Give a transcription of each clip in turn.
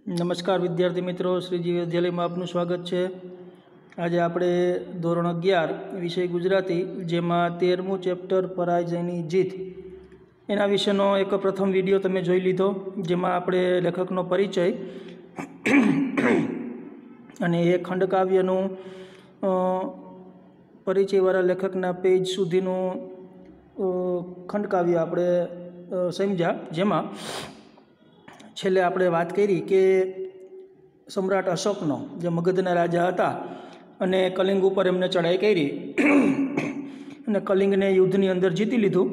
नमस्कार विद्यार्थी मित्रों, श्रीजी विद्यालय में आपનું स्वागत है। आज આપણે ધોરણ 11 વિષય ગુજરાતી જેમાં 13મું ચેપ્ટર પરાજયની જીત એના વિશેનો એક પ્રથમ વિડીયો તમે જોઈ લીધો, જેમાં આપણે લેખકનો પરિચય અને એ ખંડકાવ્યનું પરિચયવાળા લેખકના પેજ સુધીનું ખંડકાવ્ય આપણે સમજ્યા, જેમાં છેલ્લે આપણે વાત કરી કે સમ્રાટ અશોકનો જે મગધના રાજા હતા અને કલિંગ ઉપર એમને ચડાઈ કરી અને કલિંગને યુદ્ધની અંદર જીતી લીધું।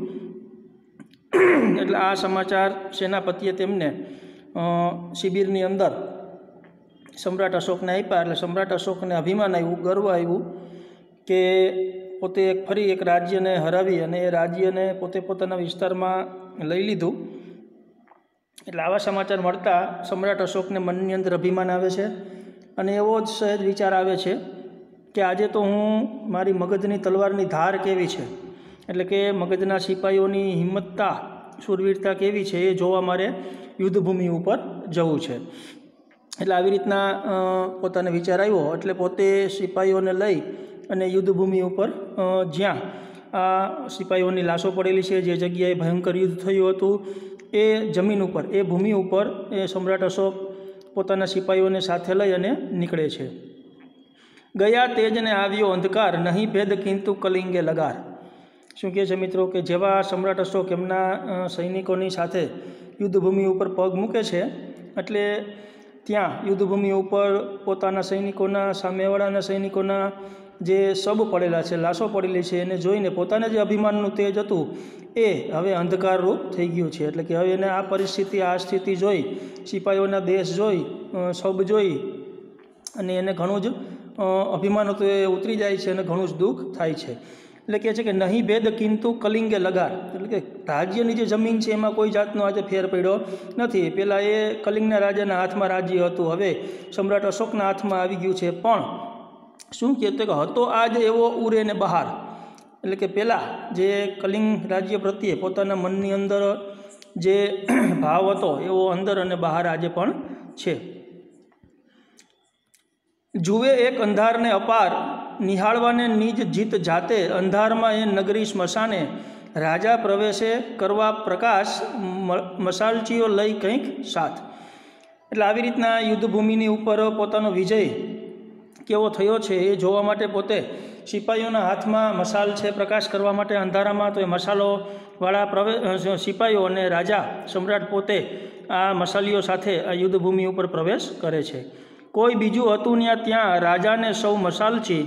એટલે આ સમાચાર સેનાપતિએ તેમને શિબિરની અંદર સમ્રાટ અશોકને આપ્યા। એટલે સમ્રાટ અશોકને અભિમાન આવ્યું, ગર્વ આવ્યું કે પોતે ફરી એક રાજ્યને હરાવી અને એ રાજ્યને પોતે પોતાના વિસ્તારમાં લઈ લીધું। એટલે આવા સમાચાર મળતા સમ્રાટ અશોકને મનની અંદર અભિમાન આવે છે અને એવો જ સહેજ વિચાર આવે છે કે આજે તો હું મારી મગધની તલવારની ધાર કેવી છે, એટલે કે મગધના સિપાહીઓની હિંમતતા, શૂરવીરતા કેવી છે એ જોવા મારે યુદ્ધભૂમિ ઉપર જવું છે। એટલે આવી રીતના પોતાને વિચાર આવ્યો। એટલે પોતે સિપાહીઓને લઈ અને યુદ્ધભૂમિ ઉપર જ્યાં આ સિપાહીઓની લાશો પડેલી છે, જે જગ્યાએ ભયંકર યુદ્ધ થયું હતું, એ જમીન ઉપર, એ ભૂમિ ઉપર એ સમ્રાટ અશોક પોતાના સિપાહીઓને સાથે લઈ અને નીકળે છે। ગયા તેજને આવ્યો અંધકાર, નહીં ભેદ કિંતુ કલિંગે લગાર। શું કહે છે મિત્રો કે જેવા સમ્રાટ અશોક એમના સૈનિકોની સાથે યુદ્ધભૂમિ ઉપર પગ મૂકે છે, એટલે ત્યાં યુદ્ધભૂમિ ઉપર પોતાના સૈનિકોના, સામેવાળાના સૈનિકોના જે શબ પડેલા છે, લાશો પડેલી છે, એને જોઈને પોતાને જે અભિમાનનું તેજ હતું એ હવે અંધકારરૂપ થઈ ગયું છે। એટલે કે હવે એને આ પરિસ્થિતિ, આ સ્થિતિ જોઈ, સિપાહીઓના દેશ જોઈ, શબ જોઈ અને એને ઘણું જ અભિમાન હતું એ ઉતરી જાય છે અને ઘણું જ દુઃખ થાય છે। એટલે કહે છે કે નહીં ભેદ કિંતુ કલિંગે લગાર, એટલે કે રાજ્યની જે જમીન છે એમાં કોઈ જાતનો આજે ફેર પડ્યો નથી। પહેલાં એ કલિંગના રાજાના હાથમાં રાજ્ય હતું, હવે સમ્રાટ અશોકના હાથમાં આવી ગયું છે। પણ શું કહેતો કે હતો આજ એવો ઉરે ને બહાર, એટલે કે પહેલાં જે કલિંગ રાજ્ય પ્રત્યે પોતાના મનની અંદર જે ભાવ હતો એવો અંદર અને બહાર આજે પણ છે। જુએ એક અંધારને અપાર, નિહાળવાને નિજ જીત જાતે, અંધારમાં એ નગરી સ્મશાને, રાજા પ્રવેશે કરવા પ્રકાશ, મશાલચીઓ લઈ કંઈક સાથ। એટલે આવી રીતના યુદ્ધભૂમિની ઉપર પોતાનો વિજય કેવો થયો છે એ જોવા માટે પોતે સિપાહીઓના હાથમાં મશાલ છે, પ્રકાશ કરવા માટે અંધારામાં, તો એ મશાલોવાળા સિપાહીઓ અને રાજા સમ્રાટ પોતે આ મશાલીઓ સાથે આ યુદ્ધભૂમિ ઉપર પ્રવેશ કરે છે। કોઈ બીજું હતું ત્યાં રાજાને સૌ મશાલચી,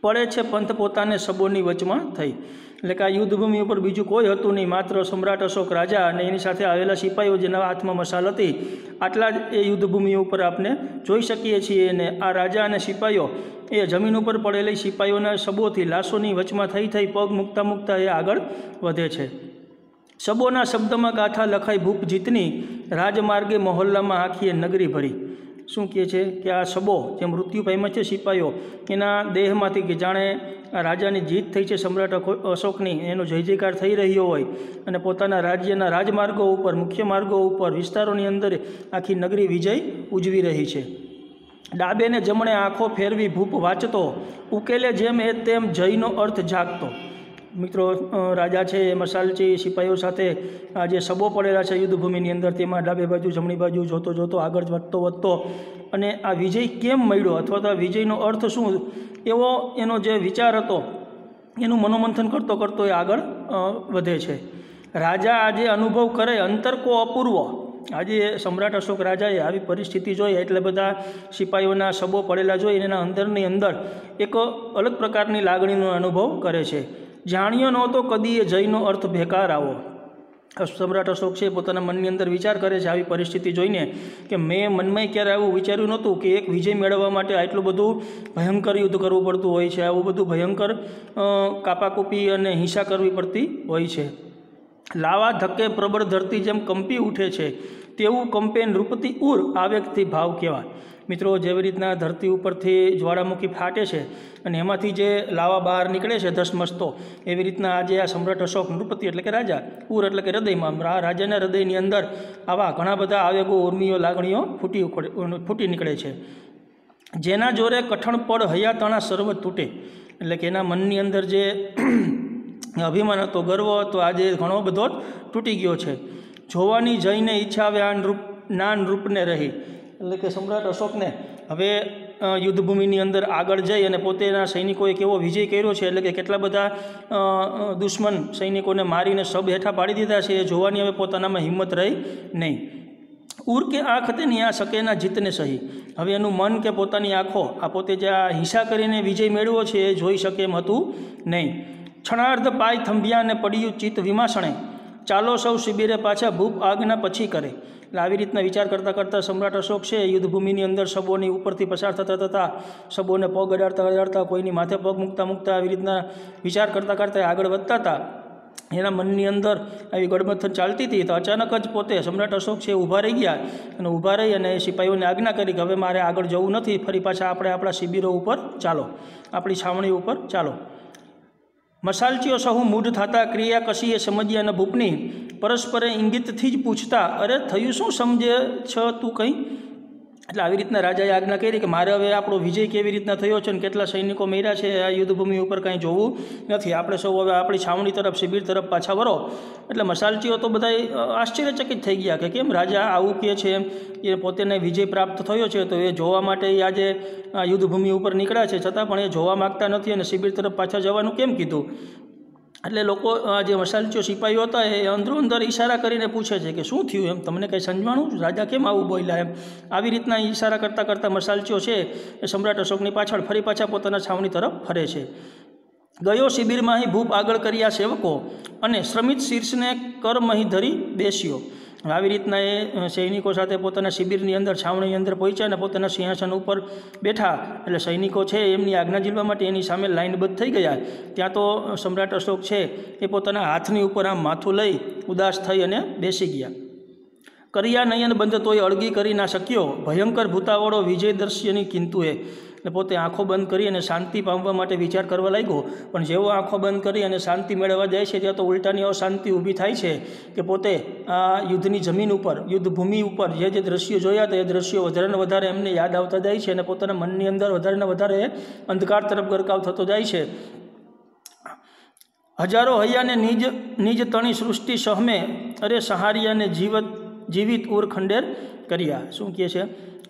પડે છે પંથ પોતાને સબોની વચમાં થઈ। એટલે કે આ યુદ્ધભૂમિ ઉપર બીજું કોઈ હતું નહીં, માત્ર સમ્રાટ અશોક રાજા અને એની સાથે આવેલા સિપાહીઓ જેના હાથમાં મશાલ હતી, આટલા જ એ યુદ્ધભૂમિ ઉપર આપણે જોઈ શકીએ છીએ। અને આ રાજા અને સિપાહીઓ એ જમીન ઉપર પડેલી સિપાહીઓના શબોથી, લાશોની વચમાં થઈ પગ મૂકતા એ આગળ વધે છે। શબોના શબ્દમાં ગાથા લખાઈ ભૂપ જીતની, રાજમાર્ગે મહોલ્લામાં આખીએ નગરી ભરી। શું કહે છે કે આ શબો જે મૃત્યુ પામ્યા છે સિપાહીઓ, એના દેહમાંથી કે જાણે આ રાજાની જીત થઈ છે સમ્રાટ અશોકની, એનો જય જયકાર થઈ રહ્યો હોય અને પોતાના રાજ્યના રાજમાર્ગો ઉપર, મુખ્ય માર્ગો ઉપર, વિસ્તારોની અંદર આખી નગરી વિજય ઉજવી રહી છે। ડાબે ને જમણે આંખો ફેરવી ભૂપ વાંચતો, ઉકેલે જેમ એ તેમ જયનો અર્થ જાગતો। મિત્રો, રાજા છે એ મશાલચી સિપાહીઓ સાથે આ જે શબો પડેલા છે યુદ્ધભૂમિની અંદર, તેમાં ડાબે બાજુ, જમણી બાજુ જોતો આગળ વધતો અને આ વિજય કેમ મળ્યો, અથવા તો આ વિજયનો અર્થ શું, એવો એનો જે વિચાર હતો એનું મનોમંથન કરતો એ આગળ વધે છે। રાજા આજે અનુભવ કરે અંતર કો અપૂર્વ, આજે સમ્રાટ અશોક રાજાએ આવી પરિસ્થિતિ જોઈ, એટલે બધા સિપાહીઓના શબો પડેલા જોઈ એના અંદરની અંદર એક અલગ પ્રકારની લાગણીનો અનુભવ કરે છે। જાણ્યો નહોતો કદી એ જયનો અર્થ બેકાર આવો। સમ્રાટ અશોક છે પોતાના મનની અંદર વિચાર કરે છે આવી પરિસ્થિતિ જોઈને કે મેં મનમાં ક્યારે આવું વિચાર્યું નહોતું કે એક વિજય મેળવવા માટે આટલું બધું ભયંકર યુદ્ધ કરવું પડતું હોય છે, આવું બધું ભયંકર કાપાકૂપી અને હિંસા કરવી પડતી હોય છે। લાવા ધક્કે પ્રબળ ધરતી જેમ કંપી ઉઠે છે, તેવું કંપે નૃપતિ ઉર આવેગથી ભાવ કહેવાય। મિત્રો, જેવી રીતના ધરતી ઉપરથી જ્વાળામુખી ફાટે છે અને એમાંથી જે લાવા બહાર નીકળે છે ધસમસતો, એવી રીતના આજે આ સમ્રાટ અશોક નૃપતિ એટલે કે રાજા, ઉર એટલે કે હૃદયમાં, રાજાના હૃદયની અંદર આવા ઘણા બધા આવેગો, ઉર્મિઓ, લાગણીઓ ફૂટી નીકળે છે। જેના જોરે કઠણ પડ હયાતણા સર્વ તૂટે, એટલે કે એના મનની અંદર જે અભિમાન હતો, ગર્વ હતો, આજે ઘણો બધો તૂટી ગયો છે। જોવાની જઈને ઈચ્છા આવે આ નૃપને રહી, એટલે કે સમ્રાટ અશોકને હવે યુદ્ધભૂમિની અંદર આગળ જઈ અને પોતેના સૈનિકોએ કેવો વિજય કર્યો છે, એટલે કે કેટલા બધા દુશ્મન સૈનિકોને મારીને શબ હેઠા પાડી દીધા છે, એ જોવાની હવે પોતાનામાં હિંમત રહી નહીં। ઉર કે આંખ તે નિયા શકે ના જીતને સહી, હવે એનું મન કે પોતાની આંખો આ પોતે જે આ હિંસા કરીને વિજય મેળવ્યો છે એ જોઈ શકે એમ હતું નહીં। ક્ષણાર્ધ પાય થંભ્યા ને પડ્યું ચિત્ત વિમાસણે, ચાલો સૌ શિબિરે પાછા ભૂપ આગના પછી કરે। એટલે આવી રીતના વિચાર કરતાં કરતાં સમ્રાટ અશોક છે યુદ્ધભૂમિની અંદર શબોની ઉપરથી પસાર થતા શબોને પગ અડાડતા કોઈની માથે પગ મૂકતા આવી રીતના વિચાર કરતાં આગળ વધતા હતા। એના મનની અંદર આવી ગડમથન ચાલતી હતી, તો અચાનક જ પોતે સમ્રાટ અશોક છે ઊભા રહી ગયા અને ઊભા રહી અને સિપાહીઓને આજ્ઞા કરી કે હવે મારે આગળ જવું નથી, ફરી પાછા આપણે આપણા શિબિરો ઉપર ચાલો, આપણી છાવણી ઉપર ચાલો। મસાલચીઓ સહુ મૂઢ થતા ક્રિયા કશીએ સમજ્યા ન ભૂપની, પરસ્પરે ઇંગિતથી જ પૂછતા અરે થયું શું સમજે છ તું કંઈ। એટલે આવી રીતના રાજાએ આજ્ઞા કરી કે મારે હવે આપણો વિજય કેવી રીતના થયો છે અને કેટલા સૈનિકો મર્યા છે આ યુદ્ધભૂમિ ઉપર કાંઈ જોવું નથી, આપણે સૌ હવે આપણી છાવણી તરફ, શિબિર તરફ પાછા વળો। એટલે મસાલચીઓ તો બધા આશ્ચર્યચકિત થઈ ગયા કે કેમ રાજા આવું કહે છે, એ પોતેને વિજય પ્રાપ્ત થયો છે તો એ જોવા માટે આજે યુદ્ધભૂમિ ઉપર નીકળ્યા છે, છતાં પણ એ જોવા માગતા નથી અને શિબિર તરફ પાછા જવાનું કેમ કીધું। એટલે લોકો જે મસાલચીઓ સિપાહીઓ હતા એ અંદરો અંદર ઈશારા કરીને પૂછે છે કે શું થયું, એમ તમને કંઈ સમજવાનું, રાજા કેમ આવું બોલ્યા, એમ આવી રીતના ઈશારા કરતાં મસાલચીઓ છે એ સમ્રાટ અશોકની પાછળ ફરી પાછા પોતાના છાવણી તરફ ફરે છે। ગયો શિબિરમાં અહીં ભૂપ આગળ કર્યા સેવકો, અને શ્રમિત શીર્ષને કરમહી ધરી બેસ્યો। આવી રીતના એ સૈનિકો સાથે પોતાના શિબિરની અંદર, છાવણીની અંદર પહોંચ્યા અને પોતાના સિંહાસન ઉપર બેઠા। એટલે સૈનિકો છે એમની આજ્ઞા ઝીલવા માટે એની સામે લાઇનબદ્ધ થઈ ગયા। ત્યાં તો સમ્રાટ અશોક છે એ પોતાના હાથની ઉપર આમ માથું લઈ ઉદાસ થઈ અને બેસી ગયા। કર્યા નયન બંધ તોય અળગી કરી ના શક્યો, ભયંકર ભૂતાવળો વિજય દર્શ્યની કિંતુએ, એટલે પોતે આંખો બંધ કરી અને શાંતિ પામવા માટે વિચાર કરવા લાગ્યો, પણ જેવો આંખો બંધ કરી અને શાંતિ મેળવવા જાય છે ત્યાં તો ઉલટાની અશાંતિ ઊભી થાય છે કે પોતે આ યુદ્ધની જમીન ઉપર, યુદ્ધભૂમિ ઉપર જે દ્રશ્યો જોયા હતા એ દ્રશ્યો વધારે ને વધારે એમને યાદ આવતા જાય છે અને પોતાના મનની અંદર વધારે ને વધારે અંધકાર તરફ ગરકાવ થતો જાય છે। હજારો હૈયાને નિજ તણી સૃષ્ટિ સહમે, અરે સહારિયાને જીવિત ઉર ખંડેર કર્યા। શું કહે છે,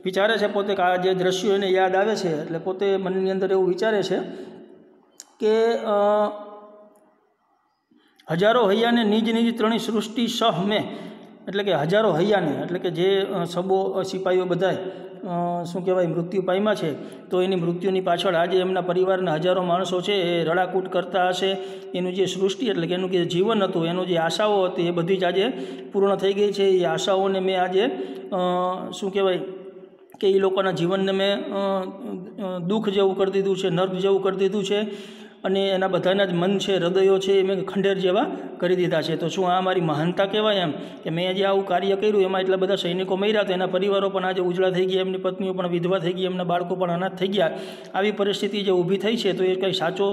વિચારે છે પોતે કે આ જે દ્રશ્યો એને યાદ આવે છે, એટલે પોતે મનની અંદર એવું વિચારે છે કે હજારો હૈયાને નિજ ત્રણેય સૃષ્ટિ સહમે, એટલે કે હજારો હૈયાને, એટલે કે જે સબો સિપાહીઓ બધાય શું કહેવાય મૃત્યુ પામ્યા છે, તો એની મૃત્યુની પાછળ આજે એમના પરિવારના હજારો માણસો છે એ રડાકૂટ કરતા હશે। એનું જે સૃષ્ટિ એટલે કે એનું જે જીવન હતું, એનું જે આશાઓ હતી એ બધી જ આજે પૂર્ણ થઈ ગઈ છે। એ આશાઓને મેં આજે શું કહેવાય કે એ લોકોના જીવનને મેં દુઃખ જેવું કરી દીધું છે, નર્ક જેવું કરી દીધું છે, અને એના બધાના જ મન છે, હૃદયો છે, એ મેં ખંડેર જેવા કરી દીધા છે। તો શું આ મારી મહાનતા કહેવાય એમ કે મેં જે આવું કાર્ય કર્યું, એમાં એટલા બધા સૈનિકો મર્યા, તો એના પરિવારો પણ આજે ઉજળા થઈ ગયા, એમની પત્નીઓ પણ વિધવા થઈ ગઈ, એમના બાળકો પણ અનાથ થઈ ગયા। આવી પરિસ્થિતિ જે ઊભી થઈ છે તો એ કંઈ સાચો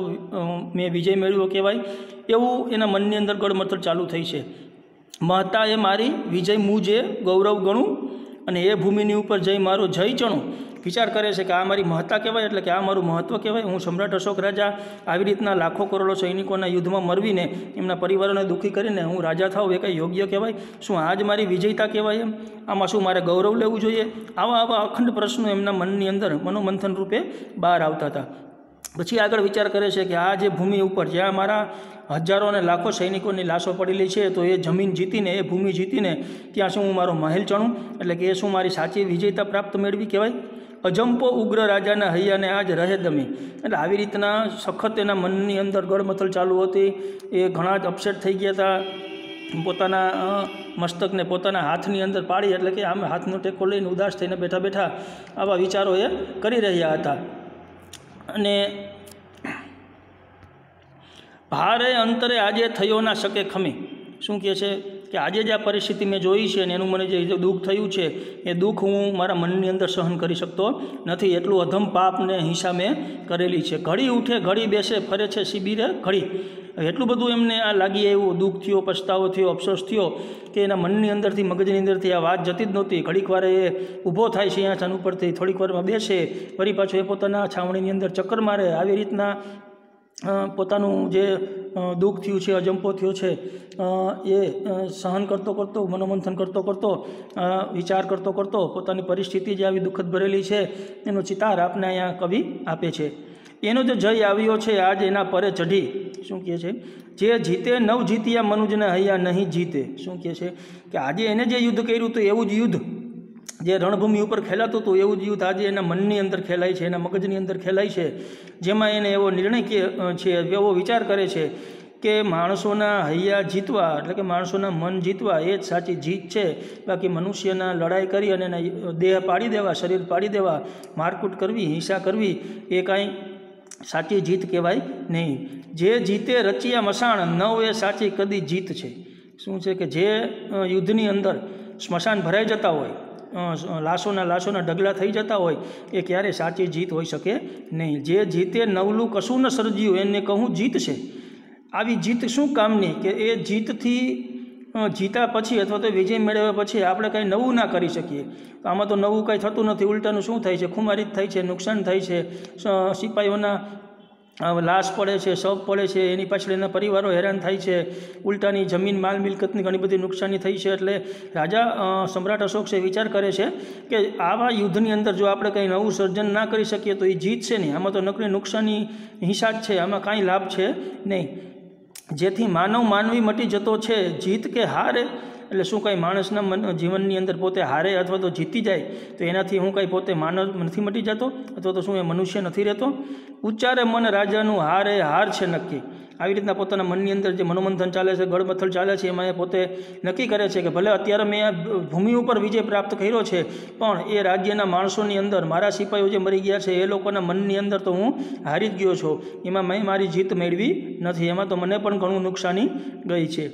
મેં વિજય મેળવ્યો કહેવાય એવું એના મનની અંદર ગડમથલ ચાલુ થઈ છે। મહતા એ મારી વિજય મું જે ગૌરવ ગણું, અને એ ભૂમિની ઉપર જઈ મારો જય ચણું। વિચાર કરે છે કે આ મારી મહત્તા કહેવાય, એટલે કે આ મારું મહત્ત્વ કહેવાય। હું સમ્રાટ અશોક રાજા આવી રીતના લાખો કરોડો સૈનિકોના યુદ્ધમાં મરવીને એમના પરિવારોને દુઃખી કરીને હું રાજા થાઉં એ કંઈ યોગ્ય કહેવાય? શું આ જ મારી વિજયતા કહેવાય? એમ આમાં શું મારે ગૌરવ લેવું જોઈએ? આવા અખંડ પ્રશ્નો એમના મનની અંદર મનોમંથન રૂપે બહાર આવતા હતા। પછી આગળ વિચાર કરે છે કે આ જે ભૂમિ ઉપર જ્યાં મારા હજારો અને લાખો સૈનિકોની લાશો પડેલી છે, તો એ જમીન જીતીને, એ ભૂમિ જીતીને ત્યાં શું હું મારો મહેલ ચણું? એટલે કે એ શું મારી સાચી વિજયતા પ્રાપ્ત મેળવી કહેવાય? અજંપો ઉગ્ર રાજાના હૈયાને આજ રહે દમી। એટલે આવી રીતના સખત એના મનની અંદર ગડમથલ ચાલુ હતી। એ ઘણા જ અપસેટ થઈ ગયા હતા, પોતાના મસ્તકને પોતાના હાથની અંદર પાડી, એટલે કે આમ હાથનો ટેકો લઈને ઉદાસ થઈને બેઠા બેઠા આવા વિચારો એ કરી રહ્યા હતા। અને ભારે અંતરે આજે થયો ના શકે ખમી। શું કહે છે કે આજે જ આ પરિસ્થિતિ મેં જોઈ છે અને એનું મને જે દુઃખ થયું છે એ દુઃખ હું મારા મનની અંદર સહન કરી શકતો નથી, એટલું અધમ પાપ ને હિંસા મેં કરેલી છે. ઘડી ઉઠે ઘડી બેસે ફરે છે શિબિરે ઘડી. એટલું બધું એમને આ લાગી આવ્યું, દુઃખ થયો, પછતાવો થયો, અફસોસ થયો કે એના મનની અંદરથી, મગજની અંદરથી આ વાત જતી જ નહોતી. ઘડીક વારે એ ઊભો થાય છે સિંહાસન ઉપરથી, થોડીક વારમાં બેસે, ફરી પાછો એ પોતાના છાવણીની અંદર ચક્કર મારે. આવી રીતના પોતાનું જે દુઃખ થયું છે, અજંપો થયો છે એ સહન કરતો કરતો, મનોમંથન કરતો કરતો, વિચાર કરતો કરતો પોતાની પરિસ્થિતિ જે આવી દુઃખદ ભરેલી છે એનો ચિતાર આપને અહીંયા કવિ આપે છે. એનો જે જય આવ્યો છે આજ એના પરે ચઢી. શું કહે છે? જે જીતે નવ જીત્યા મનુજને હૈયા નહીં જીતે. શું કહે છે કે આજે એને જે યુદ્ધ કર્યું હતું એવું જ યુદ્ધ જે રણભૂમિ ઉપર ખેલાતું હતું એવું જ યુદ્ધ આજે એના મનની અંદર ખેલાય છે, એના મગજની અંદર ખેલાય છે, જેમાં એને એવો નિર્ણય છે, એવો વિચાર કરે છે કે માણસોના હૈયા જીતવા એટલે કે માણસોના મન જીતવા એ જ સાચી જીત છે. બાકી મનુષ્યના લડાઈ કરી અને એના દેહ પાડી દેવા, શરીર પાડી દેવા, મારકૂટ કરવી, હિંસા કરવી એ કાંઈ સાચી જીત કહેવાય નહીં. જે જીતે રચિયા મસાણ નવ એ સાચી કદી જીત છે. શું છે કે જે યુદ્ધની અંદર સ્મશાન ભરાઈ જતા હોય, લાશોના ઢગલા થઈ જતા હોય એ ક્યારેય સાચી જીત હોઈ શકે નહીં. જે જીતે નવલું કશું ન સર્જ્યું એને કહું જીત છે. આવી જીત શું કામની કે એ જીતથી જીતા પછી અથવા તો વિજય મેળવ્યા પછી આપણે કંઈ નવું ના કરી શકીએ. આમાં તો નવું કંઈ થતું નથી, ઉલટાનું શું થાય છે? ખુમારી થાય છે, નુકસાન થાય છે, સિપાહીઓના લાશ પડે છે, શવ પડે છે, એની પાછળ એના પરિવારો હેરાન થાય છે, ઉલટાની જમીન માલ મિલકતની ઘણી બધી નુકસાની થઈ છે. એટલે રાજા સમ્રાટ અશોક છે વિચાર કરે છે કે આવા યુદ્ધની અંદર જો આપણે કંઈ નવું સર્જન ના કરી શકીએ તો એ જીત છે નહીં, આમાં તો નકરી નુકસાની હિંસા જ છે, આમાં કાંઈ લાભ છે નહીં. જેથી માનવી મટી જતો છે જીત કે હારે. એટલે શું કાંઈ માણસના જીવનની અંદર પોતે હારે અથવા તો જીતી જાય તો એનાથી હું કાંઈ પોતે માનવ નથી મટી જતો અથવા તો શું એ મનુષ્ય નથી રહેતો? ઉચ્ચારે મન રાજાનું હાર એ હાર છે નક્કી. આવી રીતના પોતાના મનની અંદર જે મનોમંથન ચાલે છે, ગળમથલ ચાલે છે, એમાં એ પોતે નક્કી કરે છે કે ભલે અત્યારે મેં આ ભૂમિ ઉપર વિજય પ્રાપ્ત કર્યો છે પણ એ રાજ્યના માણસોની અંદર મારા સિપાહીઓ જે મરી ગયા છે એ લોકોના મનની અંદર તો હું હારી જ ગયો છું, એમાં મેં મારી જીત મેળવી નથી, એમાં તો મને પણ ઘણું નુકસાની ગઈ છે.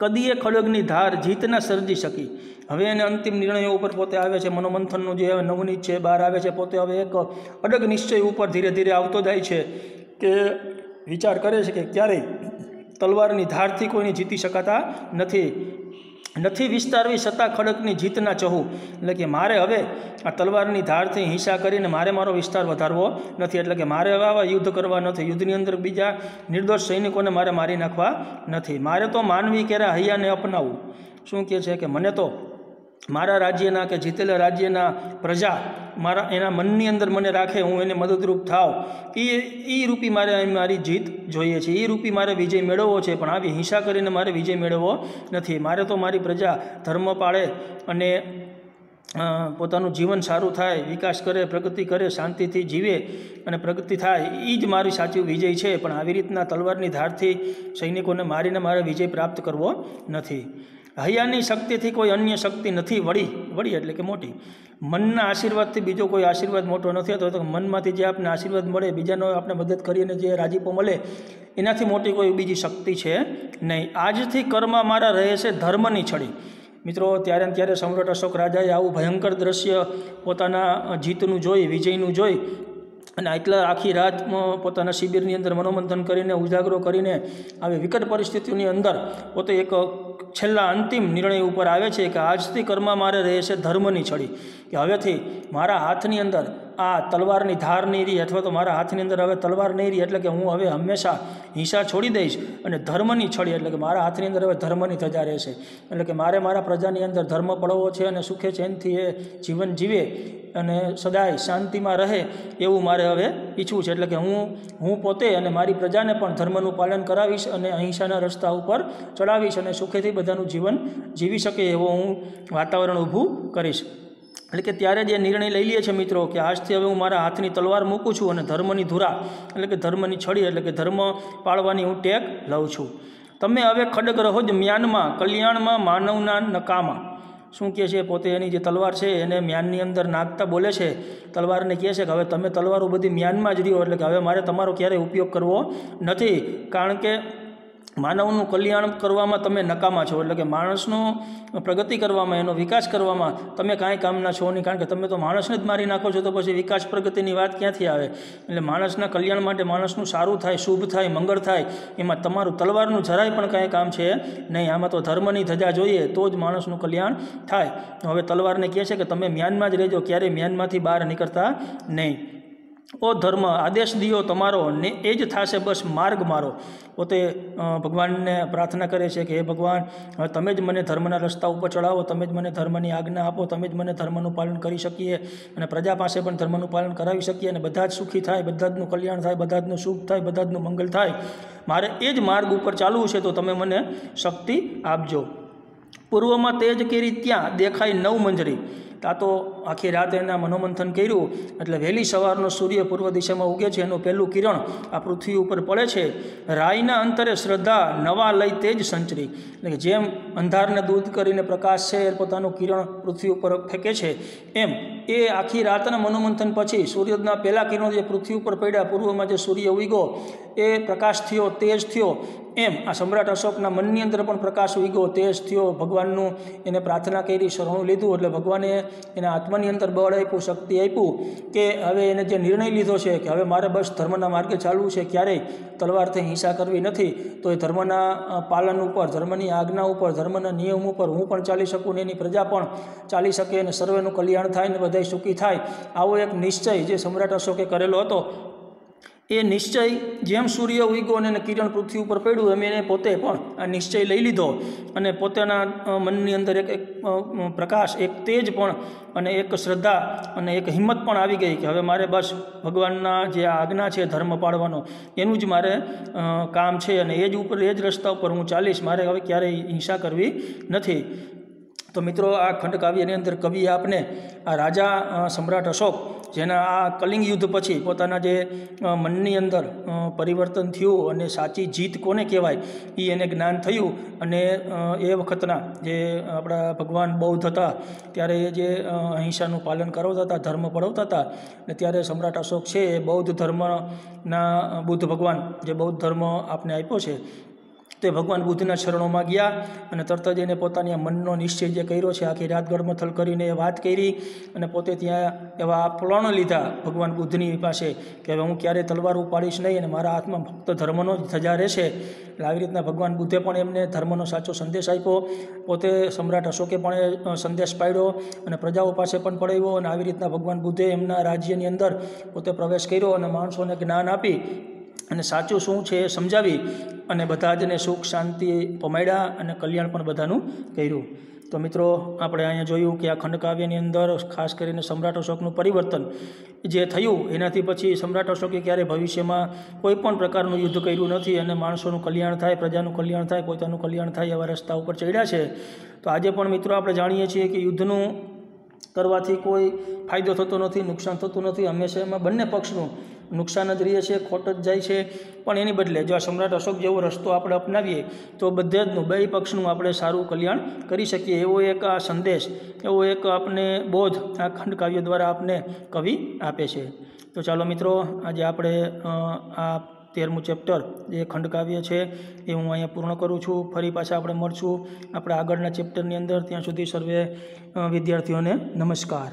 કદીએ ખડગની ધાર જીત ના સર્જી શકી. હવે એને અંતિમ નિર્ણયો ઉપર પોતે આવે છે, મનોમંથનનું જે નવનીત છે બહાર આવે છે, પોતે હવે એક અડગ નિશ્ચય ઉપર ધીરે ધીરે આવતો જાય છે કે વિચાર કરે છે કે ક્યારેય તલવારની ધારથી કોઈને જીતી શકાતા નથી વિસ્તારવી છતાં ખડકની જીતના ચહું. એટલે કે મારે હવે આ તલવારની ધારથી હિંસા કરીને મારો વિસ્તાર વધારવો નથી. એટલે કે મારે હવે આવા યુદ્ધ કરવા નથી, યુદ્ધની અંદર બીજા નિર્દોષ સૈનિકોને મારે મારી નાખવા નથી. મારે તો માનવી કેરા હૈયાને અપનાવવું. શું કહે છે કે મને તો મારા રાજ્યના કે જીતેલા રાજ્યના પ્રજા એના મનની અંદર મને રાખે, હું એને મદદરૂપ થાવ, એ રૂપી મારી જીત જોઈએ છે, એ રૂપી મારે વિજય મેળવવો છે. પણ આવી હિંસા કરીને મારે વિજય મેળવવો નથી. મારે તો મારી પ્રજા ધર્મ પાળે અને પોતાનું જીવન સારું થાય, વિકાસ કરે, પ્રગતિ કરે, શાંતિથી જીવે અને પ્રગતિ થાય, એ જ મારી સાચી વિજય છે. પણ આવી રીતના તલવારની ધારથી સૈનિકોને મારીને મારે વિજય પ્રાપ્ત કરવો નથી. હૈયાની શક્તિથી કોઈ અન્ય શક્તિ નથી વળી એટલે કે મોટી. મનના આશીર્વાદથી બીજો કોઈ આશીર્વાદ મોટો નથી થતો. તો મનમાંથી જે આપણે આશીર્વાદ મળે, બીજાનો આપણે મદદ કરીને જે રાજીપો મળે, એનાથી મોટી કોઈ બીજી શક્તિ છે નહીં. આજથી કર્મમાં મારા રહે છે ધર્મની છડી. મિત્રો, ત્યારે સમ્રાટ અશોક રાજાએ આવું ભયંકર દ્રશ્ય પોતાના જીતનું જોઈ, વિજયનું જોઈ અને એટલા આખી રાત પોતાના શિબિરની અંદર મનોમંથન કરીને, ઉજાગરો કરીને આવી વિકટ પરિસ્થિતિઓની અંદર પોતે એક છેલ્લા અંતિમ નિર્ણય ઉપર આવે છે કે આજથી કર્મમાં મારે રહે છે ધર્મની છડી. કે હવેથી મારા હાથની અંદર આ તલવારની ધાર નહીં રહી અથવા તો મારા હાથની અંદર હવે તલવાર નહીં રહી. એટલે કે હું હવે હંમેશા હિંસા છોડી દઈશ અને ધર્મની છડી એટલે કે મારા હાથની અંદર હવે ધર્મની ધજા રહેશે. એટલે કે મારે મારા પ્રજાની અંદર ધર્મ પડવો છે અને સુખે ચેનથી એ જીવન જીવે અને સદાય શાંતિમાં રહે એવું મારે હવે ઈચ્છવું છે. એટલે કે હું પોતે અને મારી પ્રજાને પણ ધર્મનું પાલન કરાવીશ અને અહિંસાના રસ્તા ઉપર ચડાવીશ અને સુખેથી બધાનું જીવન જીવી શકે એવો હું વાતાવરણ ઊભું કરીશ. એટલે કે ત્યારે જે નિર્ણય લઈ લે છે મિત્રો કે આજથી હવે હું મારા હાથની તલવાર મૂકું છું અને ધર્મની ધુરા એટલે કે ધર્મની છડી એટલે કે ધર્મ પાળવાની હું ટેક લઉં છું. તમે હવે ખડગ રહો જ મ્યાનમાં, કલ્યાણમાં માનવના નકામા. શું કહે છે? પોતે એની જે તલવાર છે એને મ્યાનની અંદર નાખતા બોલે છે, તલવારને કહે છે કે હવે તમે તલવારો બધી મ્યાનમાં જ રહ્યો, એટલે કે હવે મારે તમારો ક્યારેય ઉપયોગ કરવો નથી. કારણ કે માનવનું કલ્યાણ કરવામાં તમે નકામા છો, એટલે કે માણસનો પ્રગતિ કરવામાં, એનો વિકાસ કરવામાં તમે કાંઈ કામના છો નહીં, કારણ કે તમે તો માણસને જ મારી નાખો છો, તો પછી વિકાસ પ્રગતિની વાત ક્યાંથી આવે? એટલે માણસના કલ્યાણ માટે, માણસનું સારું થાય, શુભ થાય, મંગળ થાય, એમાં તમારું તલવારનું જરાય પણ કાંઈ કામ છે નહીં. આમાં તો ધર્મની ધજા જોઈએ તો જ માણસનું કલ્યાણ થાય. હવે તલવારને કહે છે કે તમે મ્યાનમાં જ રહેજો, ક્યારેય મ્યાનમાંથી બહાર નીકળતા નહીં. ઓ ધર્મ, આદેશ દિયો તમારો ને એ જ થશે બસ માર્ગ મારો. પોતે ભગવાનને પ્રાર્થના કરે છે કે હે ભગવાન, હવે તમે જ મને ધર્મના રસ્તા ઉપર ચડાવો, તમે જ મને ધર્મની આજ્ઞા આપો, તમે જ મને ધર્મનું પાલન કરી શકીએ અને પ્રજા પાસે પણ ધર્મનું પાલન કરાવી શકીએ અને બધા જ સુખી થાય, બધા જનું કલ્યાણ થાય, બધા જનું સુખ થાય, બધા જનું મંગળ થાય. મારે એ જ માર્ગ ઉપર ચાલવું છે, તો તમે મને શક્તિ આપજો. પૂર્વમાં તેજ કેરી ત્યાં દેખાય નવ મંજરી. આ તો આખી રાત એના મનોમંથન કર્યું એટલે વહેલી સવારનો સૂર્ય પૂર્વ દિશામાં ઉગે છે, એનું પહેલું કિરણ આ પૃથ્વી ઉપર પડે છે. રાયના અંતરે શ્રદ્ધા નવા લઈ તેજ સંચરી. એટલે કે જેમ અંધારને દૂર કરીને પ્રકાશ છે એ પોતાનું કિરણ પૃથ્વી ઉપર ફેંકે છે, એમ એ આખી રાતના મનોમંથન પછી સૂર્યના પહેલાં કિરણો જે પૃથ્વી ઉપર પડ્યા, પૂર્વમાં જે સૂર્ય ઉગ્યો એ પ્રકાશ થયો, તેજ થયો. એમ આ સમ્રાટ અશોકના મનની અંદર પણ પ્રકાશ ઉગ્યો, તેજ થયો. ભગવાનનું એને પ્રાર્થના કરી, શરણું લીધું એટલે ભગવાને એના આત્માની અંદર બળ આપ્યું, શક્તિ આપ્યું કે હવે એને જે નિર્ણય લીધો છે કે હવે મારે બસ ધર્મના માર્ગે ચાલવું છે, ક્યારેય તલવારથી હિંસા કરવી નથી, તો એ ધર્મના પાલન ઉપર, ધર્મની આજ્ઞા ઉપર, ધર્મના નિયમ ઉપર હું પણ ચાલી શકું ને એની પ્રજા પણ ચાલી શકે અને સર્વેનું કલ્યાણ થાય ને બધાય સુખી થાય. આવો એક નિશ્ચય જે સમ્રાટ અશોકે કરેલો હતો, એ નિશ્ચય જેમ સૂર્ય ઉગ્યો અને કિરણ પૃથ્વી ઉપર પડ્યું એમ એને પોતે પણ આ નિશ્ચય લઈ લીધો અને પોતાના મનની અંદર એક પ્રકાશ, એક તેજ પણ અને એક શ્રદ્ધા અને એક હિંમત પણ આવી ગઈ કે હવે મારે બસ ભગવાનના જે આજ્ઞા છે ધર્મ પાળવાનો, એનું જ મારે કામ છે અને એ જ રસ્તા ઉપર હું ચાલીશ, મારે હવે ક્યારેય હિંસા કરવી નથી. તો મિત્રો, આ ખંડકાવ્યની અંદર કવિએ આપને આ રાજા સમ્રાટ અશોક, જેના આ કલિંગ યુદ્ધ પછી પોતાના જે મનની અંદર પરિવર્તન થયું અને સાચી જીત કોને કહેવાય એ એને જ્ઞાન થયું. અને એ વખતના જે આપણા ભગવાન બૌદ્ધ હતા ત્યારે એ જે અહિંસાનું પાલન કરાવતા હતા, ધર્મ પડાવતા હતા, અને ત્યારે સમ્રાટ અશોક છે એ બૌદ્ધ ધર્મના બુદ્ધ ભગવાન જે બૌદ્ધ ધર્મ આપને આપ્યો છે તે ભગવાન બુદ્ધના ચરણોમાં ગયા અને તરત જ એને પોતાની મનનો નિશ્ચય જે કર્યો છે, આખી રાત ગળમથલ કરીને એ વાત કરી અને પોતે ત્યાં એવા પ્રણ લીધા ભગવાન બુદ્ધની પાસે કે હવે હું ક્યારેય તલવાર ઉપાડીશ નહીં અને મારા હાથમાં ફક્ત ધર્મનો જ ધજા રહેશે. એટલે આવી રીતના ભગવાન બુદ્ધે પણ એમને ધર્મનો સાચો સંદેશ આપ્યો, પોતે સમ્રાટ અશોકે પણ એ સંદેશ પાડ્યો અને પ્રજાઓ પાસે પણ પડાવ્યો. અને આવી રીતના ભગવાન બુદ્ધે એમના રાજ્યની અંદર પોતે પ્રવેશ કર્યો અને માણસોને જ્ઞાન આપી અને સાચું શું છે એ સમજાવી અને બધા જને સુખ શાંતિ પમાડ્યા અને કલ્યાણ પણ બધાનું કર્યું. તો મિત્રો, આપણે અહીંયા જોયું કે આ ખંડકાવ્યની અંદર ખાસ કરીને સમ્રાટ અશોકનું પરિવર્તન જે થયું એનાથી પછી સમ્રાટ અશોકે ક્યારેય ભવિષ્યમાં કોઈ પણ પ્રકારનું યુદ્ધ કર્યું નથી અને માણસોનું કલ્યાણ થાય, પ્રજાનું કલ્યાણ થાય, પોતાનું કલ્યાણ થાય એવા રસ્તા ઉપર ચડ્યા છે. તો આજે પણ મિત્રો આપણે જાણીએ છીએ કે યુદ્ધનું કરવાથી કોઈ ફાયદો થતો નથી, નુકસાન થતું નથી, હંમેશા એમાં બંને પક્ષનું નુકસાન જ રહે છે, ખોટ જ જાય છે. પણ એની બદલે જો આ સમ્રાટ અશોક જેવો રસ્તો આપણે અપનાવીએ તો બધે જનું બે પક્ષનું આપણે સારું કલ્યાણ કરી શકીએ. એવો એક આ સંદેશ, એવો એક આપને બોધ આ ખંડકાવ્ય દ્વારા આપને કવિ આપે છે. તો ચાલો મિત્રો, આજે આપણે આ 13મું ચેપ્ટર જે ખંડકાવ્ય છે એ હું અહીંયા પૂર્ણ કરું છું. ફરી પાછા આપણે મળશું આપણે આગળના ચેપ્ટરની અંદર. ત્યાં સુધી સર્વે વિદ્યાર્થીઓને નમસ્કાર.